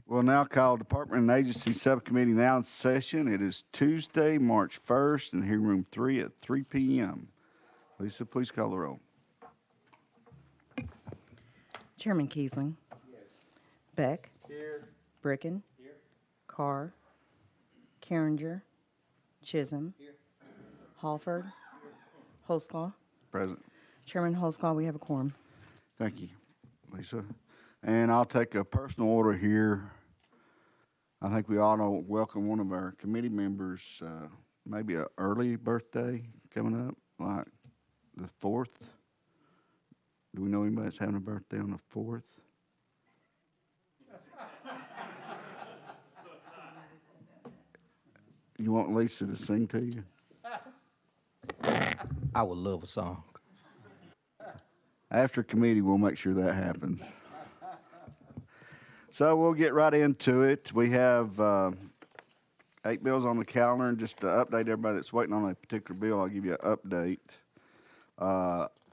We'll now call Department and Agency Subcommittee now in session. It is Tuesday, March 1st, in hearing room 3 at 3 p.m. Lisa, please call the roll. Chairman Kiesling. Yes. Beck. Here. Bricken. Here. Carr. Carringer. Chisholm. Here. Halford. Here. Holsclaw. Present. Chairman Holsclaw, we have a quorum. Thank you, Lisa. And I'll take a personal order here. I think we all know, welcome one of our committee members, maybe an early birthday coming up, like the 4th. Do we know anybody that's having a birthday on the 4th? You want Lisa to sing to you? I would love a song. After committee, we'll make sure that happens. So we'll get right into it. We have 8 bills on the calendar, and just to update everybody that's waiting on a particular bill, I'll give you an update.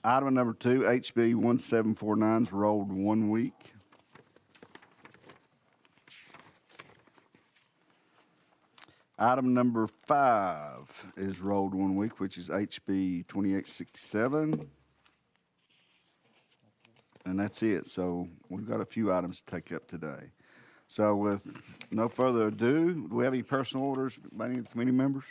Item number 2, HB 1749 is rolled 1 week. Item number 5 is rolled 1 week, which is HB 2867. And that's it. So we've got a few items to take up today. So with no further ado, do we have any personal orders by any of the committee members?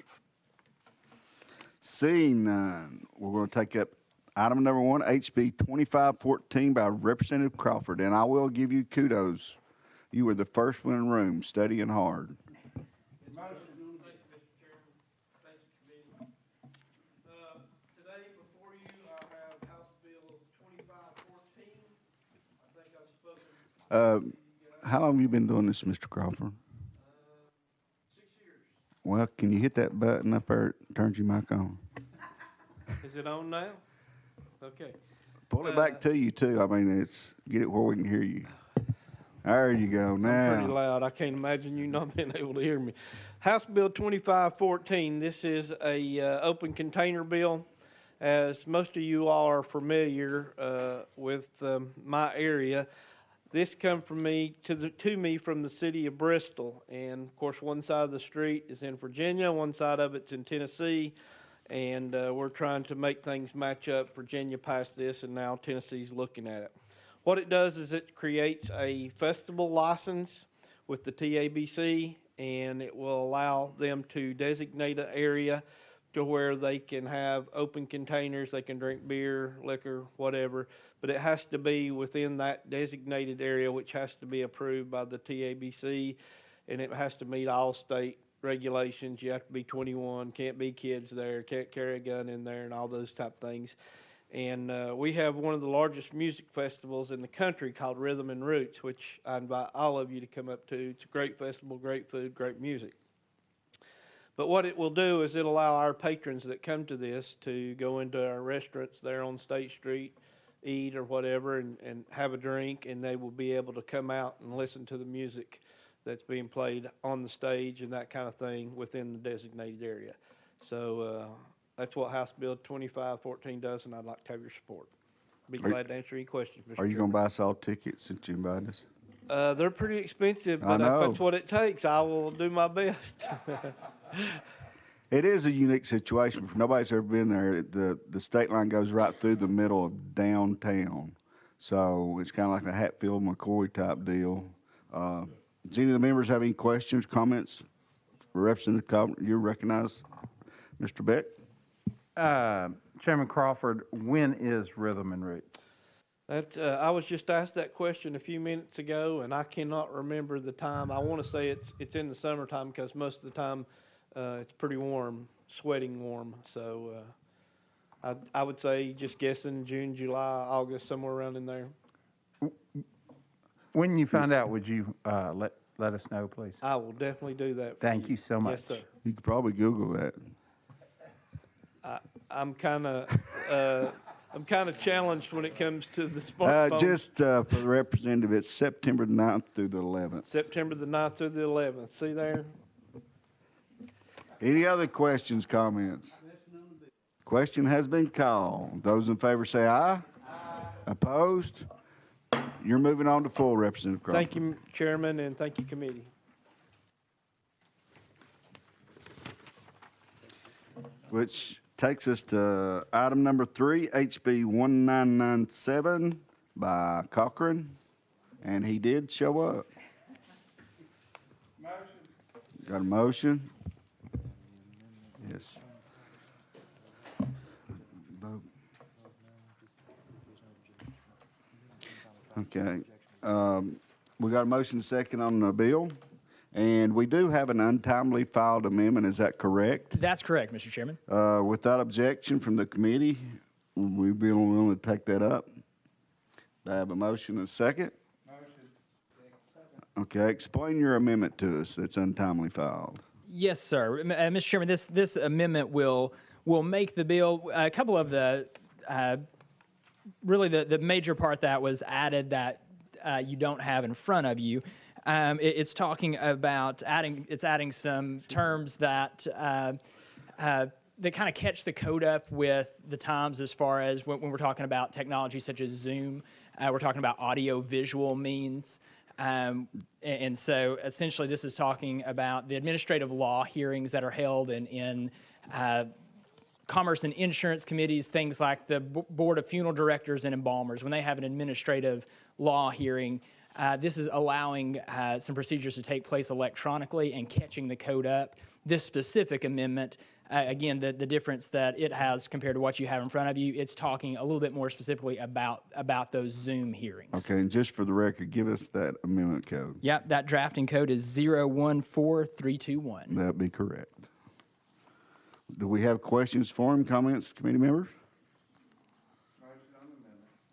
Seeing none, we're going to take up item number 1, HB 2514 by Representative Crawford. And I will give you kudos. You were the first one in the room, studying hard. How long have you been doing this, Mr. Crawford? 6 years. Well, can you hit that button up there that turns your mic on? Is it on now? Okay. Pull it back to you, too. I mean, get it where we can hear you. There you go. Now. I'm pretty loud. I can't imagine you not being able to hear me. House Bill 2514. This is a open container bill. As most of you all are familiar with my area, this come from me to me from the city of Bristol, and of course one side of the street is in Virginia, one side of it's in Tennessee, and we're trying to make things match up. Virginia passed this, and now Tennessee's looking at it. What it does is it creates a festival license with the TABC, and it will allow them to designate an area to where they can have open containers, they can drink beer, liquor, whatever, but it has to be within that designated area, which has to be approved by the TABC, and it has to meet all state regulations. You have to be 21, can't be kids there, can't carry a gun in there, and all those type things. And we have one of the largest music festivals in the country called Rhythm and Roots, which I invite all of you to come up to. It's a great festival, great food, great music. But what it will do is it'll allow our patrons that come to this to go into our restaurants there on State Street, eat or whatever, and have a drink, and they will be able to come out and listen to the music that's being played on the stage and that kind of thing within the designated area. So that's what House Bill 2514 does, and I'd like to have your support. Be glad to answer any questions, Mr. Are you going to buy us all tickets since you invited us? They're pretty expensive, but if that's what it takes, I will do my best. It is a unique situation. If nobody's ever been there, the state line goes right through the middle of downtown. So it's kind of like a Hatfield-McCoy type deal. Does any of the members have any questions, comments for Representative Cobb? You're recognized, Mr. Beck. Chairman Crawford, when is Rhythm and Roots? I was just asked that question a few minutes ago, and I cannot remember the time. I want to say it's in the summertime because most of the time it's pretty warm, sweating warm. So I would say, just guessing, June, July, August, somewhere around in there. When you find out, would you let us know, please? I will definitely do that. Thank you so much. Yes, sir. You could probably Google that. I'm kind of challenged when it comes to the smartphone. Just for the representative, it's September 9th through the 11th. September the 9th through the 11th. See there? Any other questions, comments? Question has been called. Those in favor say aye. Aye. Opposed? You're moving on to full, Representative Crawford. Thank you, Chairman, and thank you, committee. Which takes us to item number 3, HB 1997 by Cochran, and he did show up. Got a motion? Yes. Vote. Okay. We got a motion second on the bill, and we do have an untimely filed amendment. Is that correct? That's correct, Mr. Chairman. Without objection from the committee, we'd be willing to take that up. Do I have a motion and a second? Okay, explain your amendment to us that's untimely filed. Yes, sir. Mr. Chairman, this amendment will make the bill, a couple of the, really the major part that was added that you don't have in front of you. It's talking about adding some terms that that kind of catch the code up with the times as far as when we're talking about technology such as Zoom. We're talking about audio-visual means. And so essentially this is talking about the administrative law hearings that are held in commerce and insurance committees, things like the Board of Funeral Directors and Embalmers. When they have an administrative law hearing, this is allowing some procedures to take place electronically and catching the code up. This specific amendment, again, the difference that it has compared to what you have in front of you, it's talking a little bit more specifically about those Zoom hearings. Okay, and just for the record, give us that amendment code. Yep, that drafting code is 014321. That'd be correct. Do we have questions for him, comments, committee members?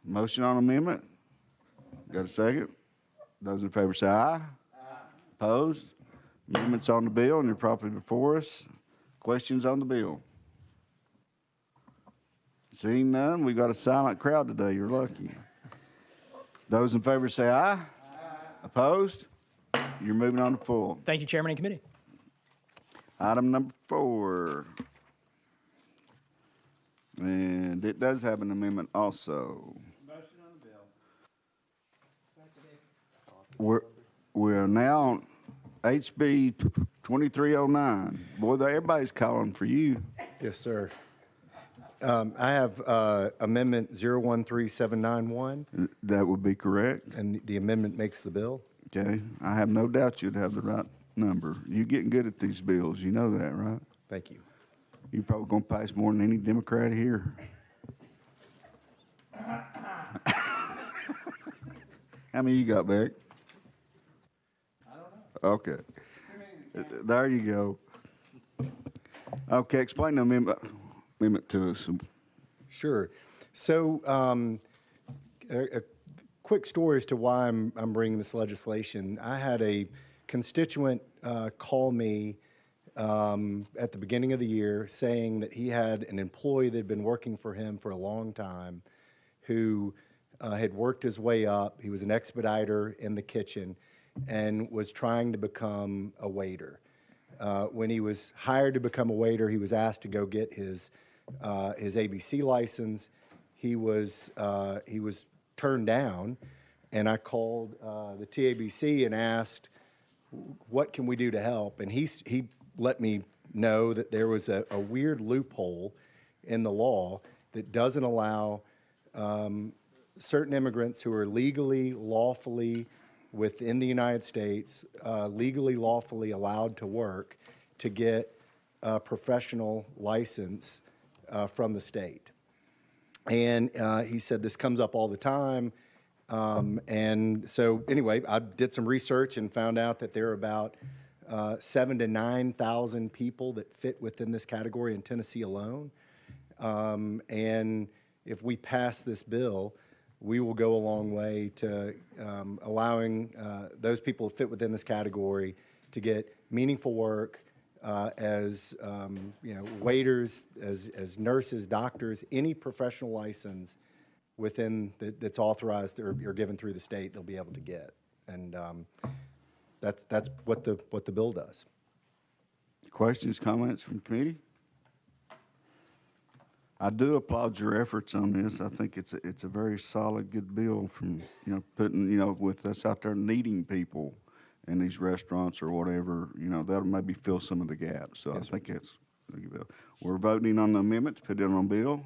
Motion on amendment. Got a second? Those in favor say aye. Aye. Opposed? Amendments on the bill and they're properly before us. Questions on the bill? Seeing none, we got a silent crowd today. You're lucky. Those in favor say aye. Aye. Opposed? You're moving on to full. Thank you, Chairman and Committee. Item number 4. And it does have an amendment also. Motion on the bill. We're now on HB 2309. Boy, everybody's calling for you. Yes, sir. I have Amendment 013791, That would be correct. and the amendment makes the bill. Okay. I have no doubt you'd have the right number. You're getting good at these bills. You know that, right? Thank you. You're probably going to pass more than any Democrat here. How many you got, Beck? I don't know. Okay. There you go. Okay, explain the amendment to us. Sure. So, a quick story as to why I'm bringing this legislation. I had a constituent call me at the beginning of the year saying that he had an employee that had been working for him for a long time who had worked his way up. He was an expediter in the kitchen and was trying to become a waiter. When he was hired to become a waiter, he was asked to go get his ABC license. He was turned down, and I called the TABC and asked, what can we do to help? And he let me know that there was a weird loophole in the law that doesn't allow certain immigrants who are legally, lawfully within the United States, legally, lawfully allowed to work, to get a professional license from the state. And he said this comes up all the time. And so anyway, I did some research and found out that there are about 7,000 to 9,000 people that fit within this category in Tennessee alone. And if we pass this bill, we will go a long way to allowing those people who fit within this category to get meaningful work as waiters, as nurses, doctors, any professional license within that's authorized or given through the state, they'll be able to get, and that's what the bill does. Questions, comments from the committee? I do applaud your efforts on this. I think it's a very solid, good bill from, putting, with us out there needing people in these restaurants or whatever, that'll maybe fill some of the gaps. So I think it's a good bill. We're voting on the amendment to put it on bill.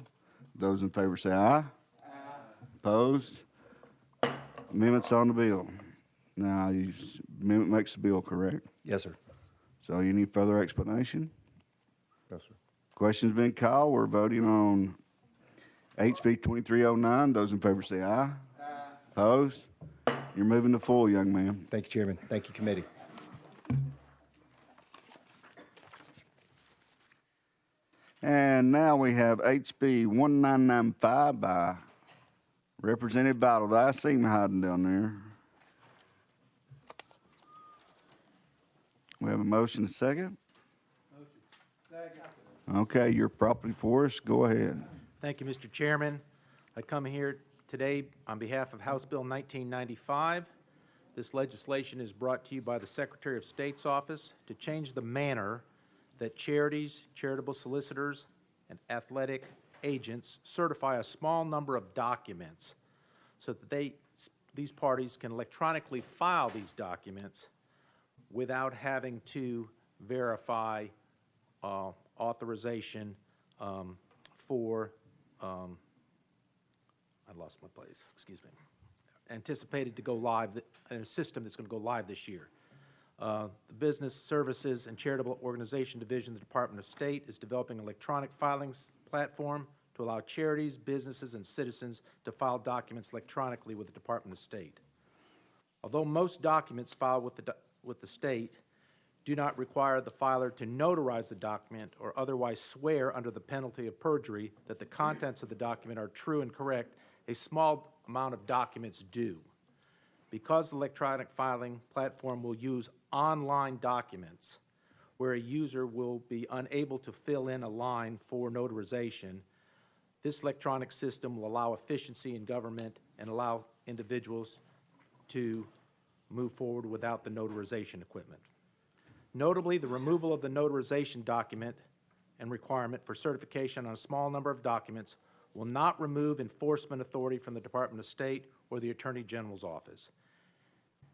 Those in favor say aye. Aye. Opposed? Amendment's on the bill. Now, amendment makes the bill, correct? Yes, sir. So any further explanation? Yes, sir. Question's been called. We're voting on HB 2309. Those in favor say aye. Aye. Opposed? You're moving to full, young man. Thank you, Chairman. Thank you, committee. And now we have HB 1995 by Representative Vital. I see him hiding down there. We have a motion, a second? Okay, you're properly for us. Go ahead. Thank you, Mr. Chairman. I come here today on behalf of House Bill 1995. This legislation is brought to you by the Secretary of State's office to change the manner that charities, charitable solicitors, and athletic agents certify a small number of documents so that these parties can electronically file these documents without having to verify authorization for, I lost my place, excuse me, anticipated to go live, in a system that's going to go live this year. The Business Services and Charitable Organization Division of the Department of State is developing an electronic filings platform to allow charities, businesses, and citizens to file documents electronically with the Department of State. Although most documents filed with the state do not require the filer to notarize the document or otherwise swear under the penalty of perjury that the contents of the document are true and correct, a small amount of documents do. Because the electronic filing platform will use online documents where a user will be unable to fill in a line for notarization, this electronic system will allow efficiency in government and allow individuals to move forward without the notarization equipment. Notably, the removal of the notarization document and requirement for certification on a small number of documents will not remove enforcement authority from the Department of State or the Attorney General's office,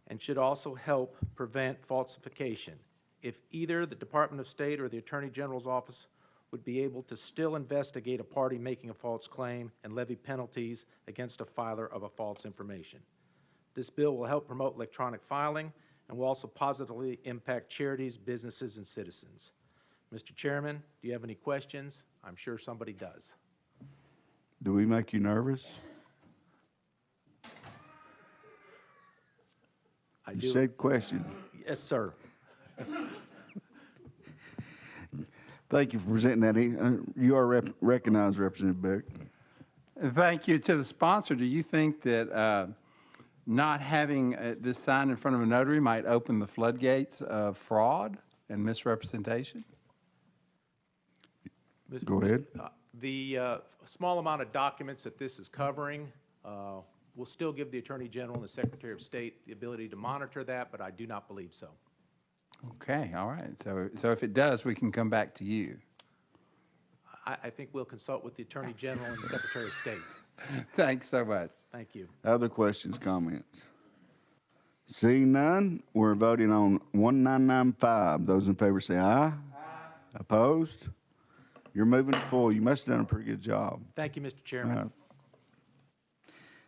and should also help prevent falsification. If either the Department of State or the Attorney General's office would be able to still investigate a party making a false claim and levy penalties against a filer of a false information. This bill will help promote electronic filing and will also positively impact charities, businesses, and citizens. Mr. Chairman, do you have any questions? I'm sure somebody does. Do we make you nervous? I You do. said question. Yes, sir. Thank you for presenting that. You are recognized, Representative Beck. Thank you to the sponsor. Do you think that not having this sign in front of a notary might open the floodgates of fraud and misrepresentation? Go ahead. The small amount of documents that this is covering will still give the Attorney General and the Secretary of State the ability to monitor that, but I do not believe so. Okay, all right. So if it does, we can come back to you. I think we'll consult with the Attorney General and the Secretary of State. Thanks so much. Thank you. Other questions, comments? Seeing none, we're voting on 1995. Those in favor say aye. Aye. Opposed? You're moving it forward. You must have done a pretty good job. Thank you, Mr. Chairman.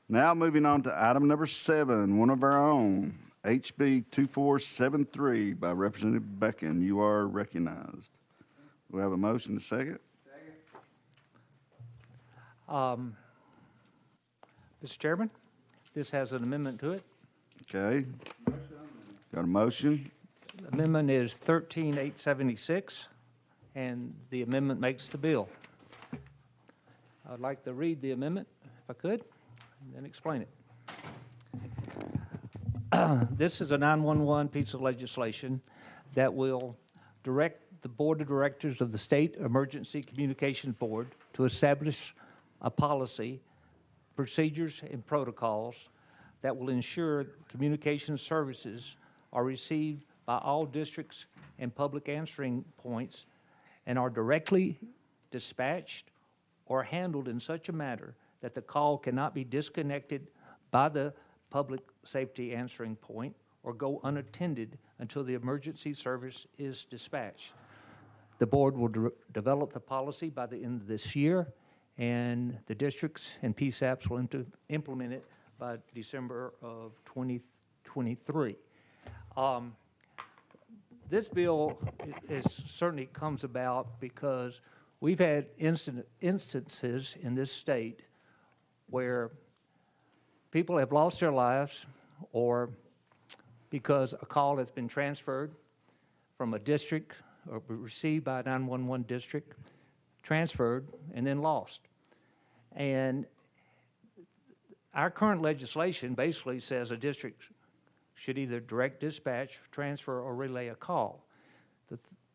Now moving on to item number 7, one of our own, HB 2473 by Representative Becken. You are recognized. We have a motion, a second. Mr. Chairman, this has an amendment to it. Okay. Got a motion? The amendment is 13876, and the amendment makes the bill. I'd like to read the amendment, if I could, and then explain it. This is a 911 piece of legislation that will direct the Board of Directors of the State Emergency Communications Board to establish a policy, procedures, and protocols that will ensure communication services are received by all districts and public answering points and are directly dispatched or handled in such a manner that the call cannot be disconnected by the public safety answering point or go unattended until the emergency service is dispatched. The board will develop the policy by the end of this year, and the districts and PSAPs will implement it by December of 2023. This bill certainly comes about because we've had instances in this state where people have lost their lives, or because a call has been transferred from a district or received by a 911 district, transferred, and then lost. And our current legislation basically says a district should either direct dispatch, transfer, or relay a call.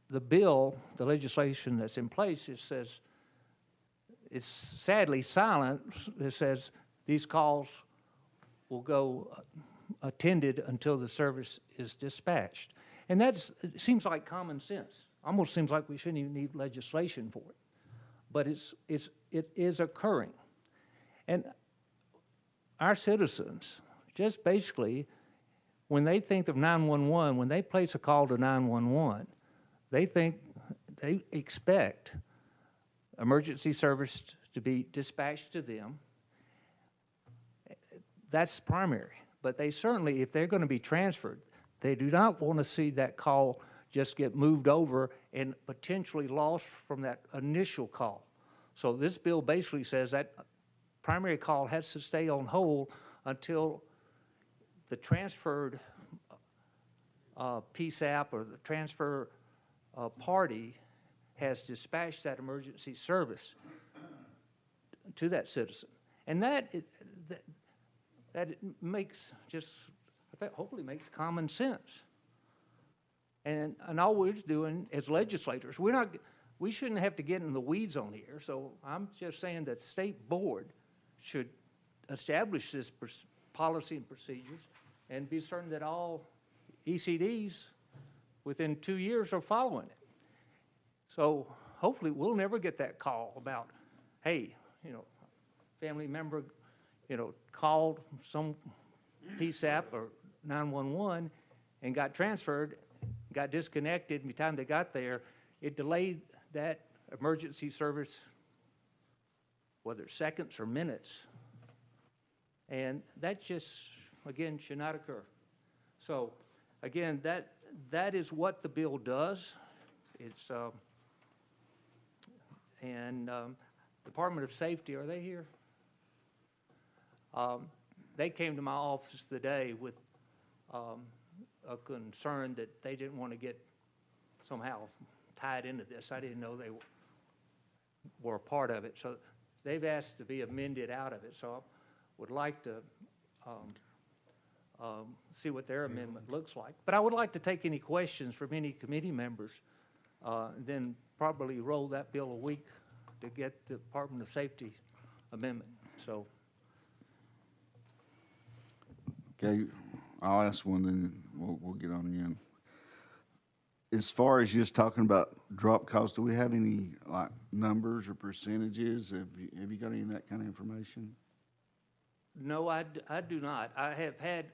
The bill, the legislation that's in place, it says, it's sadly silent. It says these calls will go attended until the service is dispatched. And it seems like common sense. Almost seems like we shouldn't even need legislation for it. But it is occurring. And our citizens, just basically, when they think of 911, when they place a call to 911, they expect emergency service to be dispatched to them. That's primary. But they certainly, if they're going to be transferred, they do not want to see that call just get moved over and potentially lost from that initial call. So this bill basically says that primary call has to stay on hold until the transferred PSAP or the transfer party has dispatched that emergency service to that citizen. And that makes just, I think, hopefully makes common sense. And all we're doing as legislators, we shouldn't have to get in the weeds on here. So I'm just saying that state board should establish this policy and procedures and be certain that all ECDs within 2 years are following it. So hopefully we'll never get that call about, hey, family member, called some PSAP or 911 and got transferred, got disconnected. By the time they got there, it delayed that emergency service, whether seconds or minutes. And that just, again, should not occur. So, again, that is what the bill does. It's, Department of Safety, are they here? They came to my office today with a concern that they didn't want to get somehow tied into this. I didn't know they were a part of it. So they've asked to be amended out of it. So I would like to see what their amendment looks like. But I would like to take any questions from any committee members, then probably roll that bill a week to get the Department of Safety amendment. So. Okay, I'll ask one, then we'll get on you. As far as just talking about drop calls, do we have any like numbers or percentages? Have you got any of that kind of information? No, I do not. I have had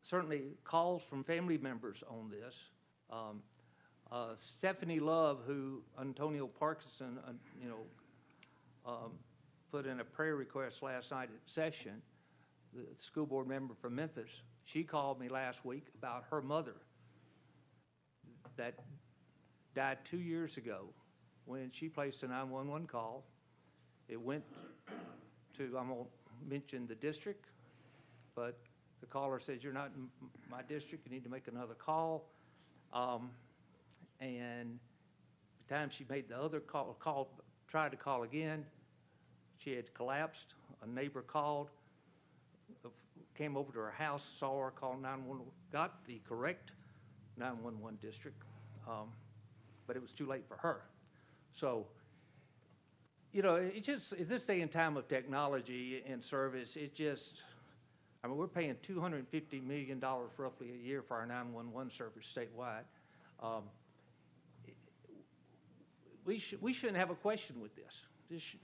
certainly calls from family members on this. Stephanie Love, who Antonio Parkinson, put in a prayer request last night at session, the school board member from Memphis, she called me last week about her mother that died 2 years ago when she placed a 911 call. It went to, I won't mention the district, but the caller says, you're not in my district, you need to make another call. And the time she made the other call, tried to call again, she had collapsed. A neighbor called, came over to her house, saw her, called 911, got the correct 911 district, but it was too late for her. So, it just, at this day and time of technology and service, we're paying $250 million roughly a year for our 911 service statewide. We shouldn't have a question with this. This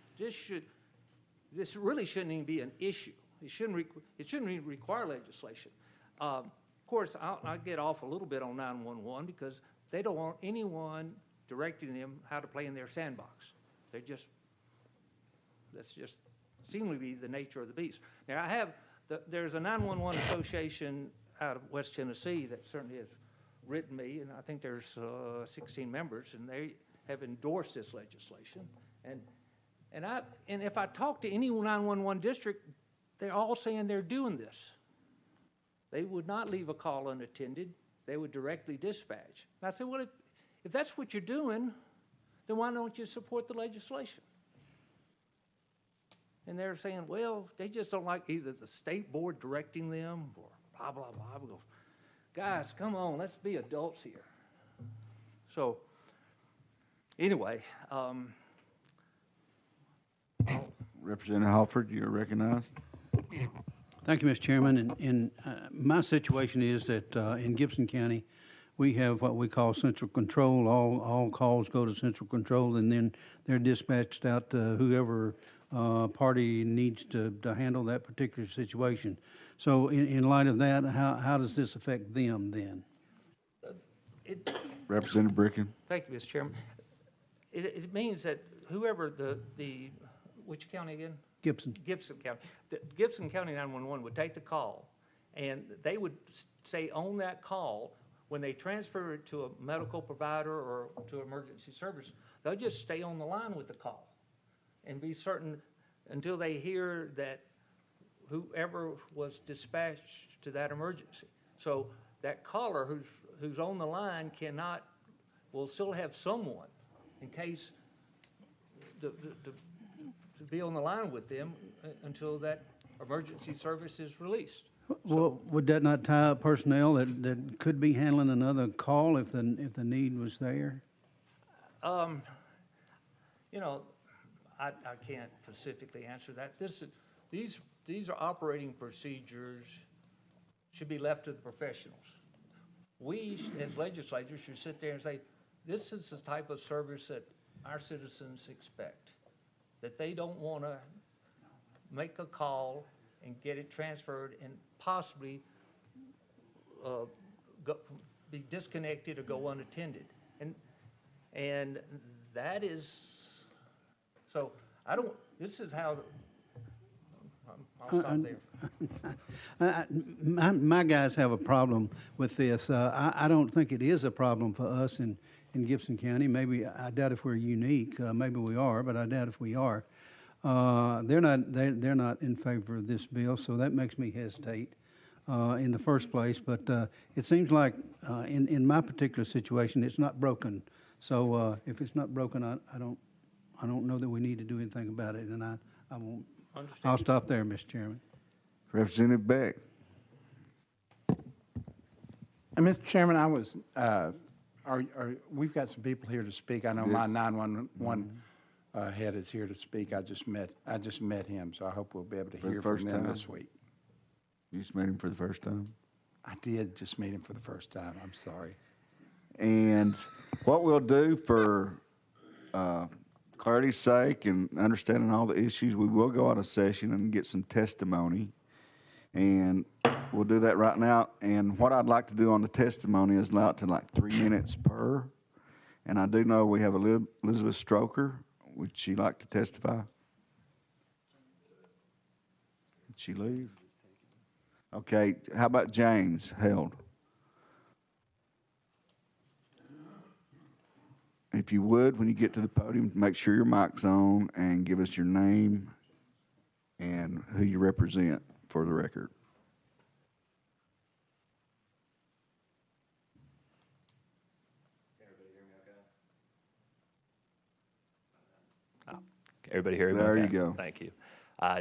really shouldn't even be an issue. It shouldn't even require legislation. Of course, I get off a little bit on 911 because they don't want anyone directing them how to play in their sandbox. That's just seem to be the nature of the beast. Now, there's a 911 association out of West Tennessee that certainly has written me, and I think there's 16 members, and they have endorsed this legislation. And if I talk to any 911 district, they're all saying they're doing this. They would not leave a call unattended. They would directly dispatch. And I said, well, if that's what you're doing, then why don't you support the legislation? And they're saying, well, they just don't like either the state board directing them or blah, blah, blah. We go, guys, come on, let's be adults here. So anyway, Representative Halford, you're recognized. Thank you, Mr. Chairman. And my situation is that in Gibson County, we have what we call central control. All calls go to central control, and then they're dispatched out to whoever party needs to handle that particular situation. So in light of that, how does this affect them then? Representative Bricken. Thank you, Mr. Chairman. It means that whoever which county again? Gibson. Gibson County. The Gibson County 911 would take the call, and they would stay on that call. When they transfer it to a medical provider or to emergency service, they'll just stay on the line with the call and be certain until they hear that whoever was dispatched to that emergency. So that caller who's on the line will still have someone in case to be on the line with them until that emergency service is released. Well, would that not tie up personnel that could be handling another call if the need was there? You know, I can't specifically answer that. These are operating procedures should be left to the professionals. We, as legislators, should sit there and say, this is the type of service that our citizens expect, that they don't want to make a call and get it transferred and possibly be disconnected or go unattended. And that is, so this is how, I'll stop there. My guys have a problem with this. I don't think it is a problem for us in Gibson County. Maybe, I doubt if we're unique. Maybe we are, but I doubt if we are. They're not in favor of this bill, so that makes me hesitate in the first place. But it seems like in my particular situation, it's not broken. So if it's not broken, I don't know that we need to do anything about it, and I won't. Understand. I'll stop there, Mr. Chairman. Representative Beck. And Mr. Chairman, I was, we've got some people here to speak. I know my 911 head is here to speak. I just met him, so I hope we'll be able to For the hear from first them time? this week. You just met him for the first time. I did just meet him for the first time. I'm sorry. And what we'll do for clarity's sake and understanding all the issues, we will go out of session and get some testimony. And we'll do that right now. And what I'd like to do on the testimony is allow it to like 3 minutes per. And I do know we have Elizabeth Stroker. Would she like to testify? Did she leave? Okay, how about James Held? If you would, when you get to the podium, make sure your mic's on and give us your name and who you represent for the record. Everybody hear me? There okay? you go. Thank you.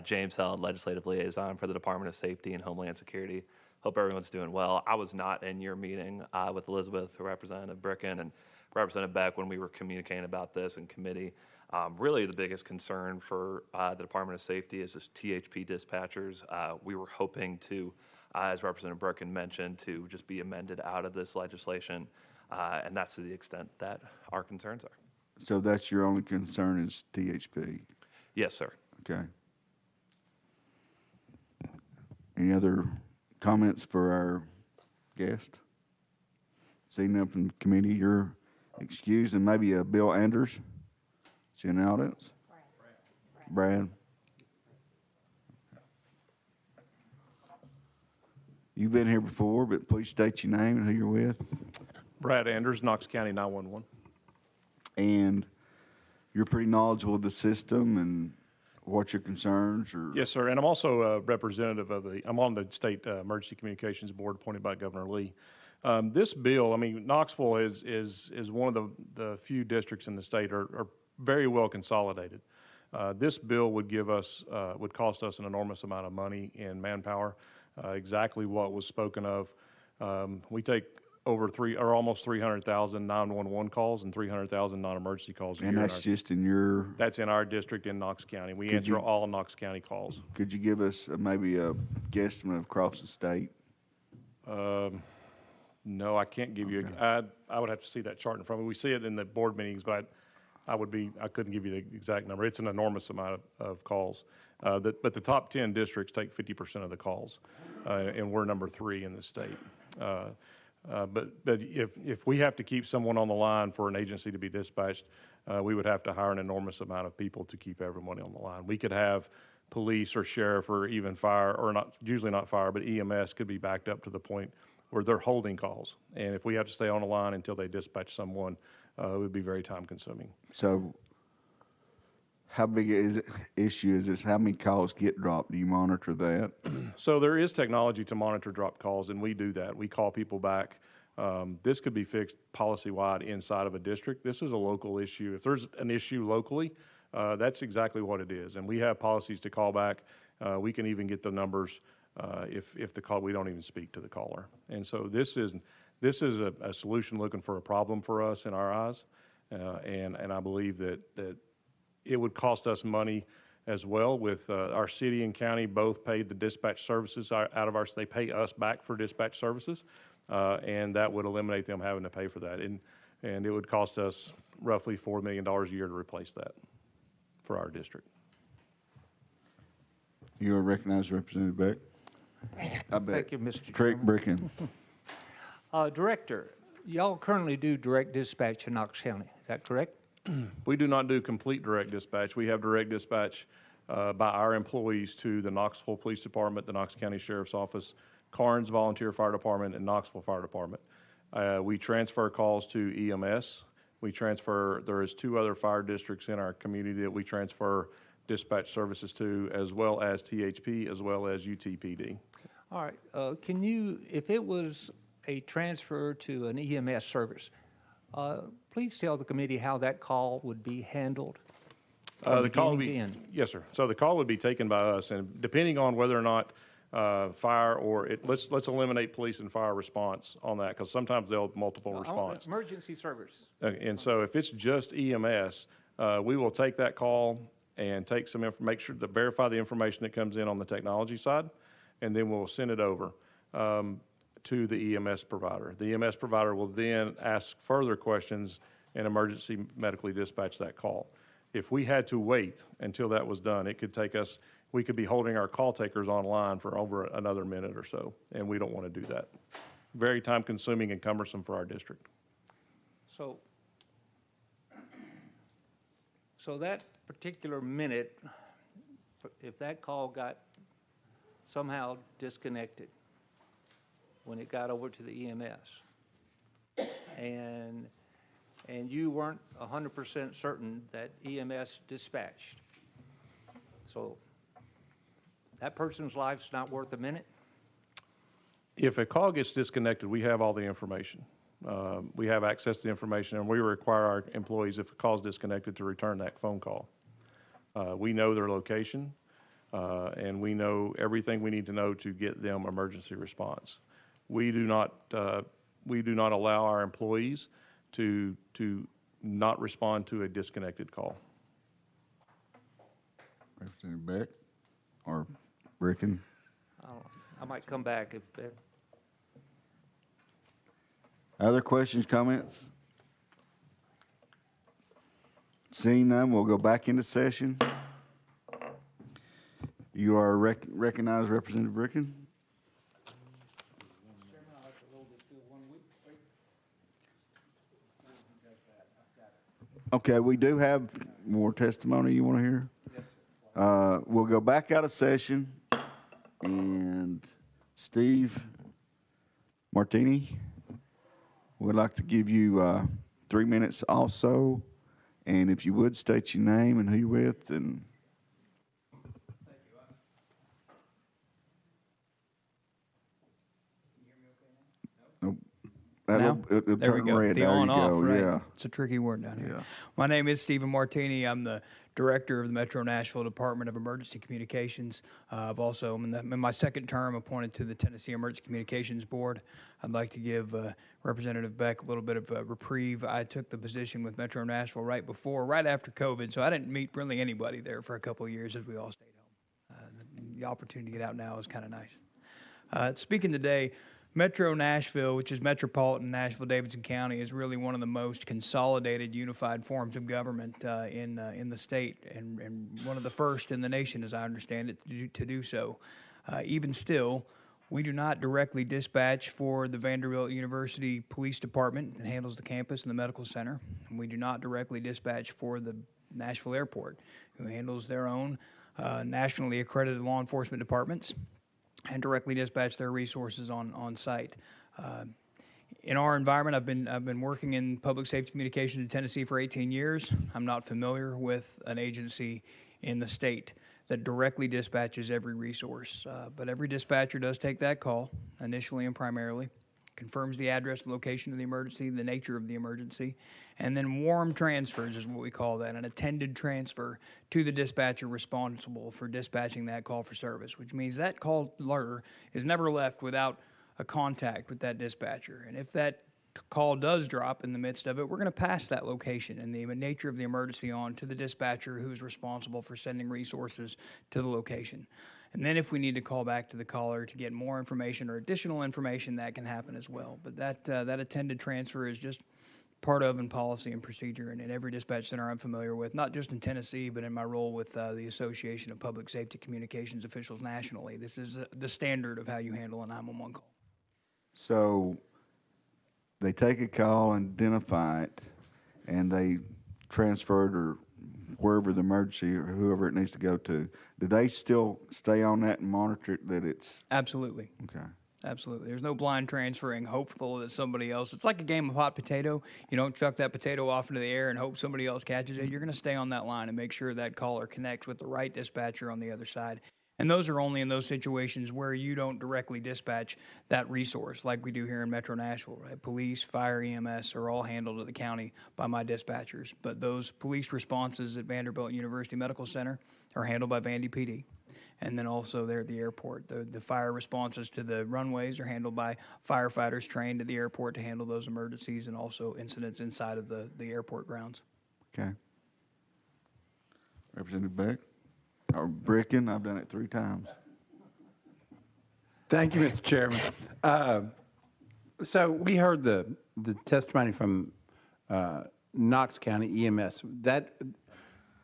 James Held, Legislative Liaison for the Department of Safety and Homeland Security. Hope everyone's doing well. I was not in your meeting with Elizabeth, Representative Bricken, and Representative Beck when we were communicating about this in committee. Really, the biggest concern for the Department of Safety is just THP dispatchers. We were hoping to, as Representative Bricken mentioned, to just be amended out of this legislation, and that's to the extent that our concerns are. So that's your only concern is THP? Yes, sir. Okay. Any other comments for our guest? Seeing none from the committee, you're excused, and maybe Bill Anders. Is he in the audience? Brad. You've been here before, but please state your name and who you're with. Brad Anders, Knox County 911. And you're pretty knowledgeable of the system and what your concerns are. Yes, sir. And I'm also a representative of I'm on the State Emergency Communications Board appointed by Governor Lee. This bill, I mean, Knoxville is one of the few districts in the state are very well consolidated. This bill would would cost us an enormous amount of money in manpower. Exactly what was spoken of. We take almost 300,000 911 calls and 300,000 non-emergency calls a year. And that's just in your. That's in our district in Knox County. We answer all Knox County calls. Could you give us maybe a guesstimate across the state? No, I can't give you. I would have to see that chart in front of me. We see it in the board meetings, but I couldn't give you the exact number. It's an enormous amount of calls. But the top 10 districts take 50% of the calls, and we're number 3 in the state. But if we have to keep someone on the line for an agency to be dispatched, we would have to hire an enormous amount of people to keep everyone on the line. We could have police or sheriff or even fire, or usually not fire, but EMS could be backed up to the point where they're holding calls. And if we have to stay on the line until they dispatch someone, it would be very time consuming. So how big issue is this? How many calls get dropped? Do you monitor that? So there is technology to monitor dropped calls, and we do that. We call people back. This could be fixed policy-wide inside of a district. This is a local issue. If there's an issue locally, that's exactly what it is. And we have policies to call back. We can even get the numbers if the call, we don't even speak to the caller. And so this is a solution looking for a problem for us in our eyes. And I believe that it would cost us money as well. With our city and county both paid the dispatch services out of they pay us back for dispatch services, and that would eliminate them having to pay for that. And it would cost us roughly $4 million a year to replace that for our district. You are recognized, Representative Beck. I bet. Thank you, Mr. Craig Chairman. Bricken. Director, y'all currently do direct dispatch in Knox County, is that correct? We do not do complete direct dispatch. We have direct dispatch by our employees to the Knoxville Police Department, the Knox County Sheriff's Office, Karnes Volunteer Fire Department, and Knoxville Fire Department. We transfer calls to EMS. There is 2 other fire districts in our community that we transfer dispatch services to, as well as THP, as well as UTPD. All right, can you, if it was a transfer to an EMS service, please tell the committee how that call would be handled? The call would beginning be, to end? yes, sir. So the call would be taken by us, and depending on whether or not fire or let's eliminate police and fire response on that, because sometimes they'll have multiple response. Emergency service. And so if it's just EMS, we will take that call and take some make sure to verify the information that comes in on the technology side, and then we'll send it over to the EMS provider. The EMS provider will then ask further questions and emergency medically dispatch that call. If we had to wait until that was done, it could take us, we could be holding our call takers online for over another minute or so, and we don't want to do that. Very time consuming and cumbersome for our district. So that particular minute, if that call got somehow disconnected when it got over to the EMS, and you weren't 100% certain that EMS dispatched, so that person's life's not worth a minute? If a call gets disconnected, we have all the information. We have access to the information, and we require our employees, if a call is disconnected, to return that phone call. We know their location, and we know everything we need to know to get them emergency response. We do not allow our employees to not respond to a disconnected call. Representative Beck or Bricken? I might come back if that. Other questions, comments? Seeing none, we'll go back into session. You are recognized, Representative Bricken. Okay, we do have more testimony you want to hear? Yes, sir. We'll go back out of session, and Steve Martini, we'd like to give you 3 minutes also, and if you would, state your name and who you're with, and... Now? There we go. Red. The There on you off, go. right? Yeah. It's a tricky word down here. Yeah. My name is Stephen Martini. I'm the director of the Metro Nashville Department of Emergency Communications. I'm in my second term appointed to the Tennessee Emergency Communications Board. I'd like to give Representative Beck a little bit of a reprieve. I took the position with Metro Nashville right after COVID, so I didn't meet really anybody there for a couple of years as we all stayed home. The opportunity to get out now is kind of nice. Speaking today, Metro Nashville, which is metropolitan Nashville-Davidson County, is really one of the most consolidated, unified forms of government in the state, and one of the first in the nation, as I understand it, to do so. Even still, we do not directly dispatch for the Vanderbilt University Police Department that handles the campus and the medical center. And we do not directly dispatch for the Nashville Airport, who handles their own nationally accredited law enforcement departments and directly dispatch their resources on site. In our environment, I've been working in public safety communications in Tennessee for 18 years. I'm not familiar with an agency in the state that directly dispatches every resource, but every dispatcher does take that call initially and primarily, confirms the address and location of the emergency, the nature of the emergency, and then warm transfers is what we call that, an attended transfer to the dispatcher responsible for dispatching that call for service, which means that caller is never left without a contact with that dispatcher. And if that call does drop in the midst of it, we're going to pass that location and the nature of the emergency on to the dispatcher who's responsible for sending resources to the location. And then if we need to call back to the caller to get more information or additional information, that can happen as well. But that attended transfer is just part of in policy and procedure, and in every dispatch center I'm familiar with, not just in Tennessee, but in my role with the Association of Public Safety Communications Officials nationally. This is the standard of how you handle a 911 call. So they take a call and identify it, and they transfer it or wherever the emergency or whoever it needs to go to. Do they still stay on that and monitor it that it's... Absolutely. Okay. Absolutely. There's no blind transferring, hopeful that somebody else. It's like a game of hot potato. You don't chuck that potato off into the air and hope somebody else catches it. You're going to stay on that line and make sure that caller connects with the right dispatcher on the other side. And those are only in those situations where you don't directly dispatch that resource, like we do here in Metro Nashville, right? Police, fire, EMS are all handled at the county by my dispatchers. But those police responses at Vanderbilt University Medical Center are handled by Vandy PD. And then also there at the airport, the fire responses to the runways are handled by firefighters trained at the airport to handle those emergencies and also incidents inside of the airport grounds. Okay. Representative Beck? Or Bricken? I've done it 3 times. Thank you, Mr. Chairman. So we heard the testimony from Knox County EMS. That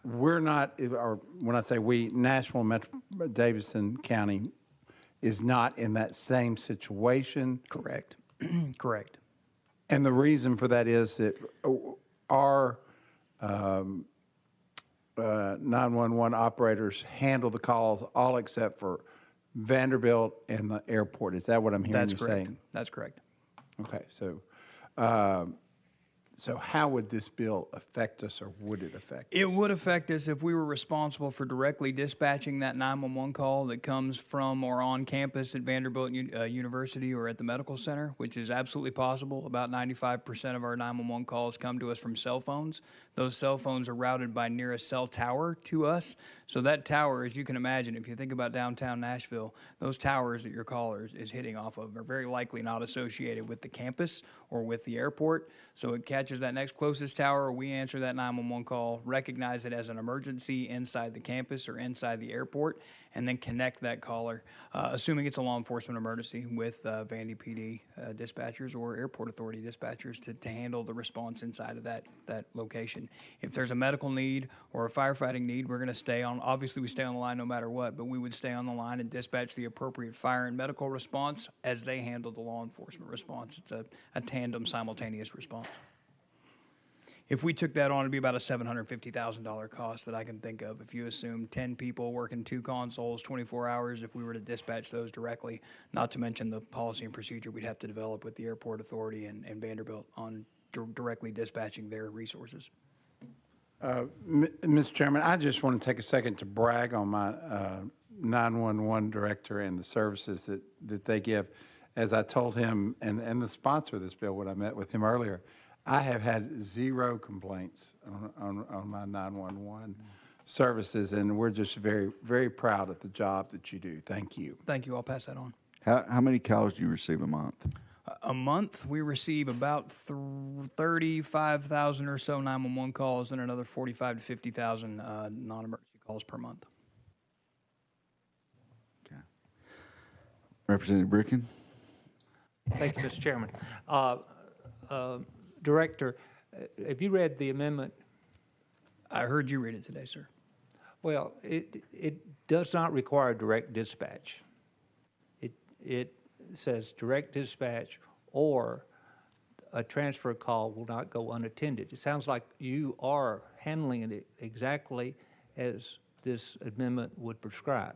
we're not, or when I say we, Nashville Metro Davidson County is not in that same situation. Correct. Correct. And the reason for that is that our 911 operators handle the calls all except for Vanderbilt and the airport. Is that what I'm hearing you saying? That's correct. Okay, so so how would this bill affect us, or would it affect us? It would affect us if we were responsible for directly dispatching that 911 call that comes from or on campus at Vanderbilt University or at the medical center, which is absolutely possible. About 95% of our 911 calls come to us from cell phones. Those cell phones are routed by nearest cell tower to us. So that tower, as you can imagine, if you think about downtown Nashville, those towers that your caller is hitting off of are very likely not associated with the campus or with the airport. So it catches that next closest tower, we answer that 911 call, recognize it as an emergency inside the campus or inside the airport, and then connect that caller, assuming it's a law enforcement emergency, with Vandy PD dispatchers or airport authority dispatchers to handle the response inside of that location. situation. If there's a medical need or a firefighting need, we're going to stay on. Obviously, we stay on the line no matter what, but we would stay on the line and dispatch the appropriate fire and medical response as they handle the law enforcement response. It's a tandem, simultaneous response. If we took that on, it'd be about a $750,000 cost that I can think of. If you assume 10 people working 2 consoles, 24 hours, if we were to dispatch those directly, not to mention the policy and procedure we'd have to develop with the airport authority and Vanderbilt on directly dispatching their resources. Mr. Chairman, I just want to take a second to brag on my 911 director and the services that they give. As I told him and the sponsor of this bill when I met with him earlier, I have had 0 complaints on my 911 services, and we're just very, very proud of the job that you do. Thank you. Thank you. I'll pass that on. How many calls do you receive a month? A month, we receive about 35,000 or so 911 calls and another 45 to 50,000 non-emergency calls per month. Okay. Representative Bricken? Thank you, Mr. Chairman. Director, have you read the amendment? I heard you read it today, sir. Well, it does not require direct dispatch. It says direct dispatch or a transfer call will not go unattended. It sounds like you are handling it exactly as this amendment would prescribe.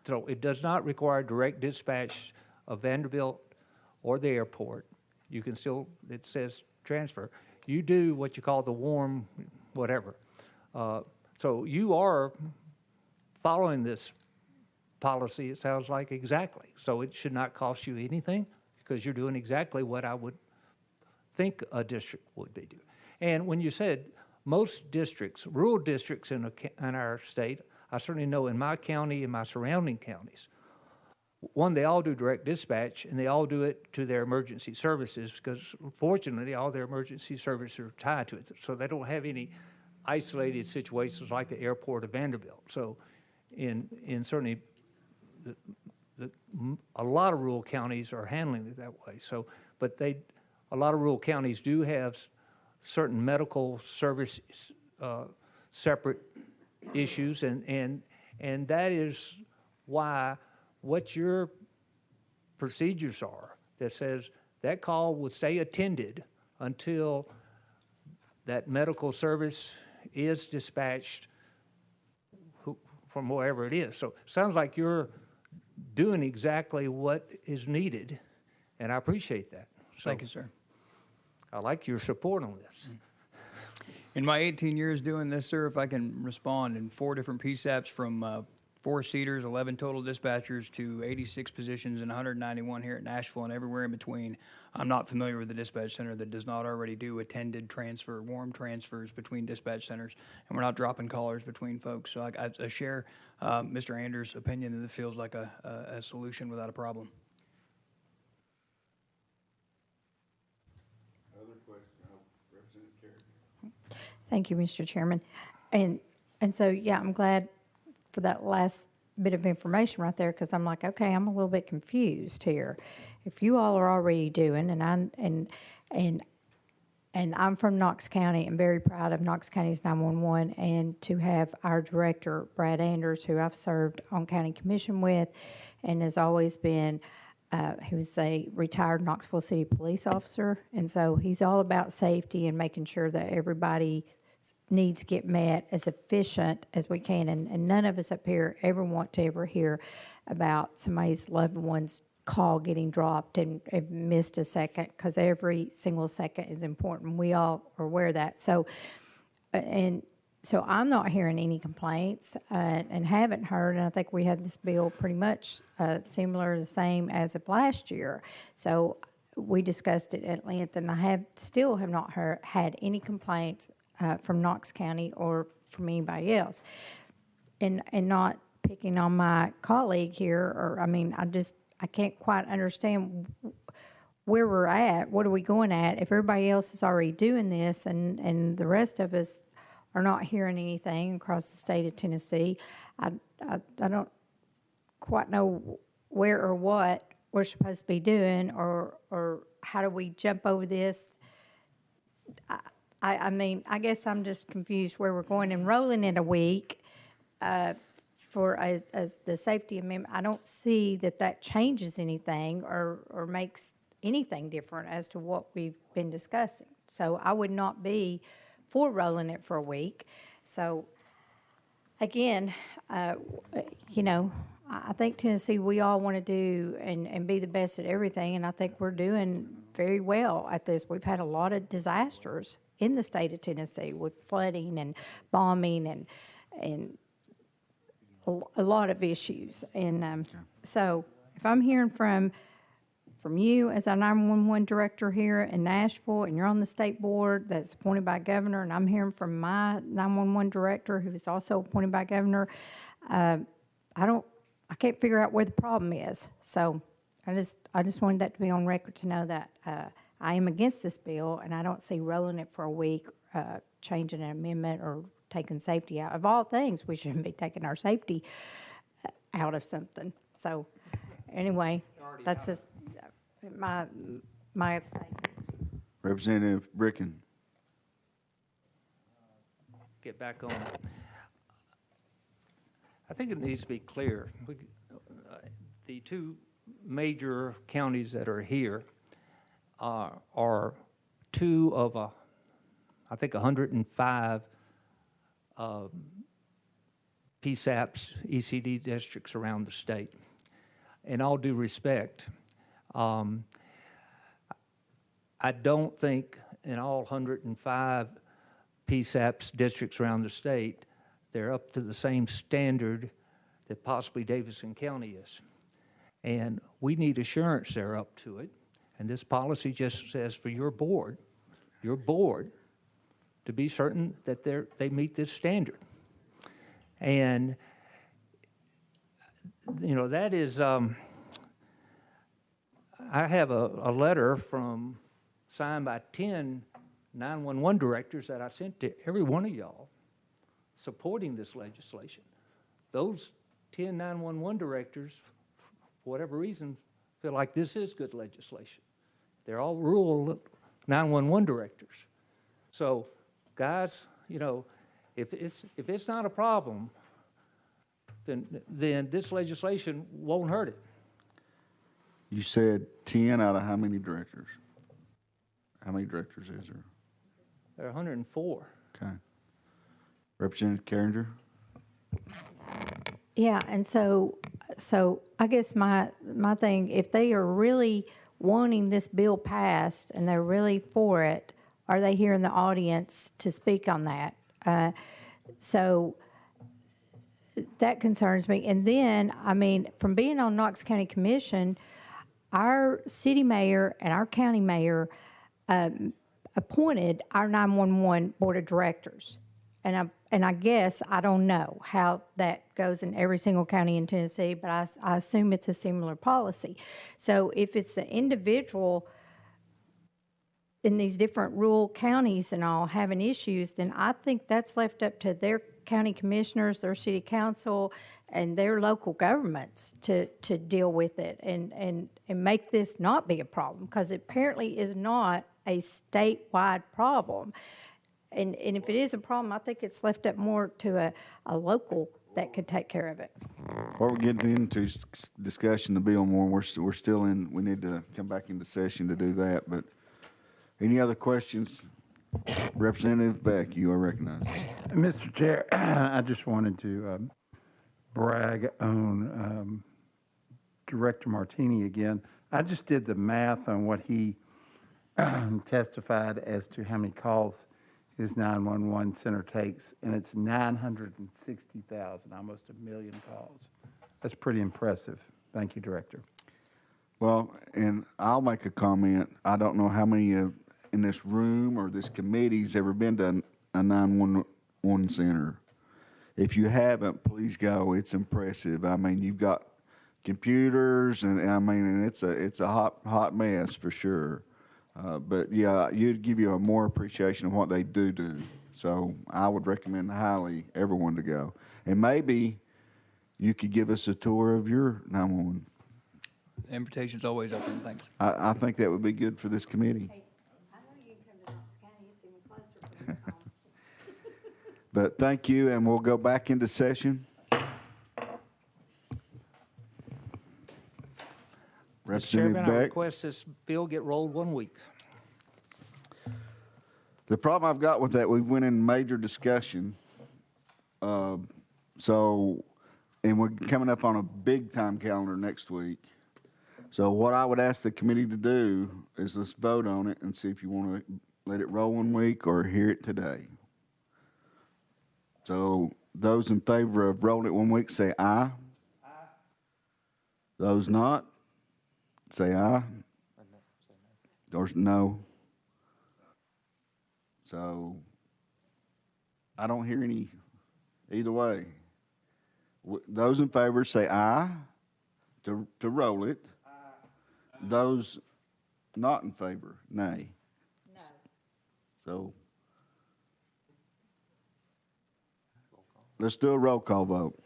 So it does not require direct dispatch of Vanderbilt or the airport. You can still, it says transfer. You do what you call the warm whatever. So you are following this policy, it sounds like, exactly. So it should not cost you anything because you're doing exactly what I would think a district would be doing. And when you said most districts, rural districts in our state, I certainly know in my county and my surrounding counties, one, they all do direct dispatch, and they all do it to their emergency services because, fortunately, all their emergency services are tied to it. So they don't have any isolated situations like the airport of Vanderbilt. So in certainly a lot of rural counties are handling it that way. So, but a lot of rural counties do have certain medical service separate issues, and that is why what your procedures are that says that call would stay attended until that medical service is dispatched from wherever it is. So it sounds like you're doing exactly what is needed, and I appreciate that. So Thank you, sir. I like your support on this. In my 18 years doing this, sir, if I can respond in 4 different PSAPs from 4 seaters, 11 total dispatchers to 86 positions and 191 here at Nashville and everywhere in between, I'm not familiar with a dispatch center that does not already do attended transfer, warm transfers between dispatch centers, and we're not dropping callers between folks. So I share Mr. Anders' opinion that it feels like a solution without a problem. Other question, Representative Carey. Thank you, Mr. Chairman. And so, yeah, I'm glad for that last bit of information right there, because I'm like, okay, I'm a little bit confused here. If you all are already doing, and I'm from Knox County and very proud of Knox County's 911, and to have our director, Brad Anders, who I've served on county commission with, and has always been, he was a retired Knoxville City police officer, and so he's all about safety and making sure that everybody needs get met as efficient as we can, and none of us up here ever want to ever hear about somebody's loved one's call getting dropped and missed a second, because every single second is important. We all are aware of that. So I'm not hearing any complaints and haven't heard, and I think we had this bill pretty much similar, the same as of last year. So we discussed it at length, and I still have not had any complaints from Knox County or from anybody else. And not picking on my colleague here, or I can't quite understand where we're at. What are we going at? If everybody else is already doing this and the rest of us are not hearing anything across the state of Tennessee, I don't quite know where or what we're supposed to be doing, or how do we jump over this? I mean, I guess I'm just confused where we're going. Enrolling in a week for as the safety amendment, I don't see that changes anything or makes anything different as to what we've been discussing. So I would not be for rolling it for a week. So again, you know, I think Tennessee, we all want to do and be the best at everything, and I think we're doing very well at this. We've had a lot of disasters in the state of Tennessee with flooding and bombing and a lot of issues. And so if I'm hearing from you as our 911 director here in Nashville, and you're on the state board that's appointed by governor, and I'm hearing from my 911 director who is also appointed by governor, I can't figure out where the problem is. So I just wanted that to be on record to know that I am against this bill, and I don't see rolling it for a week, changing an amendment or taking safety out. Of all things, we shouldn't be taking our safety out of something. So anyway, that's just my statement. Representative Bricken. Get back on. I think it needs to be clear. The two major counties that are here are two of, I think, 105 PSAPs, ECD districts around the state. In all due respect, I don't think in all 105 PSAPs districts around the state, they're up to the same standard that possibly Davidson County is. And we need assurance they're up to it. And this policy just says for your board, to be certain that they meet this standard. And, you know, that is, I have a letter signed by 10 911 directors that I sent to every one of y'all supporting this legislation. Those 10 911 directors, for whatever reason, feel like this is good legislation. They're all rural 911 directors. So, guys, you know, if it's not a problem, then this legislation won't hurt it. You said 10 out of how many directors? How many directors is there? There are 104. Okay. Representative Carringer? Yeah, and so I guess my thing, if they are really wanting this bill passed and they're really for it, are they here in the audience to speak on that? So that concerns me. And then, I mean, from being on Knox County Commission, our city mayor and our county mayor appointed our 911 board of directors. And I guess, I don't know how that goes in every single county in Tennessee, but I assume it's a similar policy. So if it's the individual in these different rural counties and all having issues, then I think that's left up to their county commissioners, their city council, and their local governments to deal with it and make this not be a problem, because it apparently is not a statewide problem. And if it is a problem, I think it's left up more to a local that could take care of it. What we're getting into is discussion the bill more. We're still in, we need to come back into session to do that. But any other questions? Representative Beck, you are recognized. Mr. Chair, I just wanted to brag on Director Martini again. I just did the math on what he testified as to how many calls his 911 center takes, and it's 960,000, almost 1 million calls. That's pretty impressive. Thank you, Director. Well, and I'll make a comment. I don't know how many in this room or this committee's ever been to a 911 center. If you haven't, please go. It's impressive. I mean, you've got computers, and I mean, and it's a hot mess for sure. But yeah, you'd give you a more appreciation of what they do. So I would recommend highly everyone to go. And maybe you could give us a tour of your 911. The invitation's always open. Thanks. I think that would be good for this committee. But thank you, and we'll go back into session. Mr. Chairman, Representative I Beck. request this bill get rolled 1 week. The problem I've got with that, we went in major discussion. And we're coming up on a big time calendar next week. So what I would ask the committee to do is let's vote on it and see if you want to let it roll 1 week or hear it today. So those in favor of rolling it 1 week, say aye. Aye. Those not, say aye. Or no. So I don't hear any either way. Those in favor say aye to roll it. Aye. Those not in favor, nay. No. So let's do a roll call vote.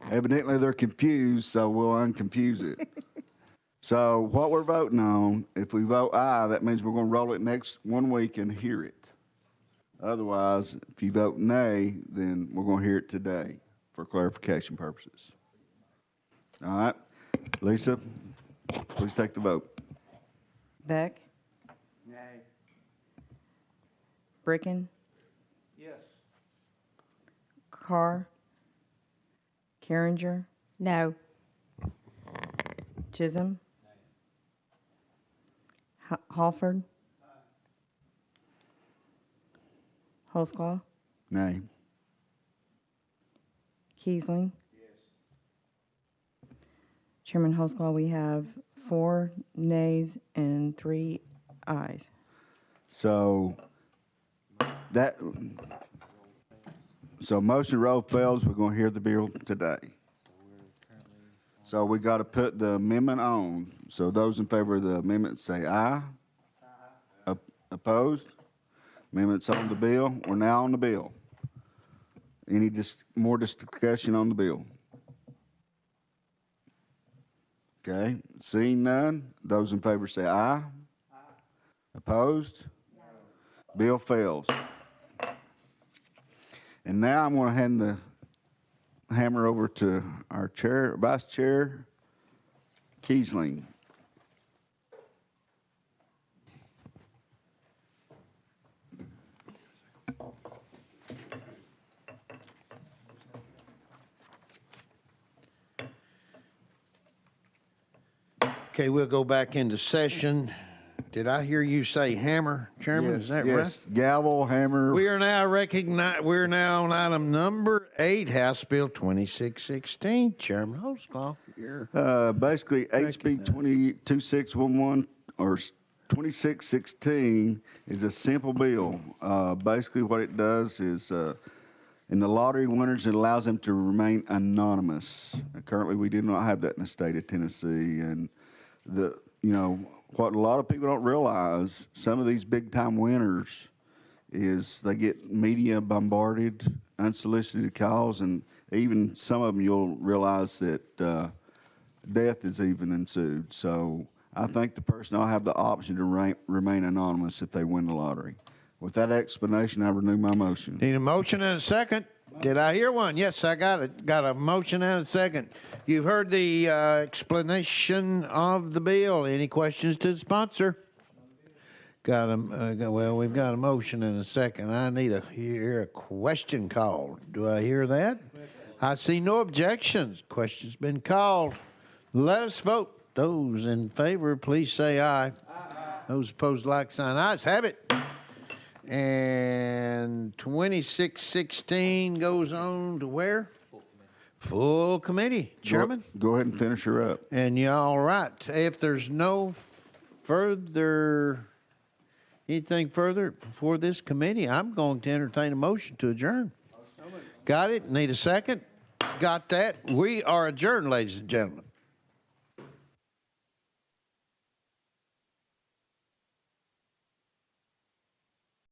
Evidently they're confused, so we'll unconfuse it. So what we're voting on, if we vote aye, that means we're going to roll it next 1 week and hear it. Otherwise, if you vote nay, then we're going to hear it today for clarification purposes. All right. Lisa, please take the vote. Beck? Nay. Bricken? Yes. Carr? Carringer? No. Chisholm? Halford? Holsclaw? Nay. Kiesling? Yes. Chairman Holsclaw, we have 4 nays and 3 ayes. So motion roll fails. We're going to hear the bill today. So we got to put the amendment on. So those in favor of the amendment say aye. Aye. Opposed? Amendment's on the bill. We're now on the bill. Any more discussion on the bill? Okay. Seeing none, those in favor say aye. Aye. Opposed? No. Bill fails. And now I'm going to hand the hammer over to our chair, Vice Chair Kiesling. Okay, we'll go back into session. Did I hear you say hammer, Chairman? Yes, Is that yes. right? Gavel, hammer. We are now we're now on item number 8, House Bill 2616. Chairman Holsclaw, Basically, HB 2611 or 2616 is a simple bill. Basically, what it does is in the lottery winners, it allows them to remain anonymous. Currently, we do not have that in the state of Tennessee, and what a lot of people don't realize, some of these big-time winners is they get media bombarded, unsolicited calls, and even some of them you'll realize that death is even ensued. So I think the person will have the option to remain anonymous if they win the lottery. With that explanation, I renew my motion. need a motion and a second. Did I hear one? Yes, I got it. Got a motion and a second. You've heard the explanation of the bill. Any questions to the sponsor? Well, we've got a motion and a second. I need to hear a question called. Do I hear that? I see no objections. Question's been called. Let us vote. Those in favor, please say aye. Aye. Those opposed, like sign. Ayes have it. And 2616 goes on to where? Full committee. Chairman? Go ahead and finish her up. And you all right. If there's no anything further before this committee, I'm going to entertain a motion to adjourn. Got it? Need a second? Got that? We are adjourned, ladies and gentlemen.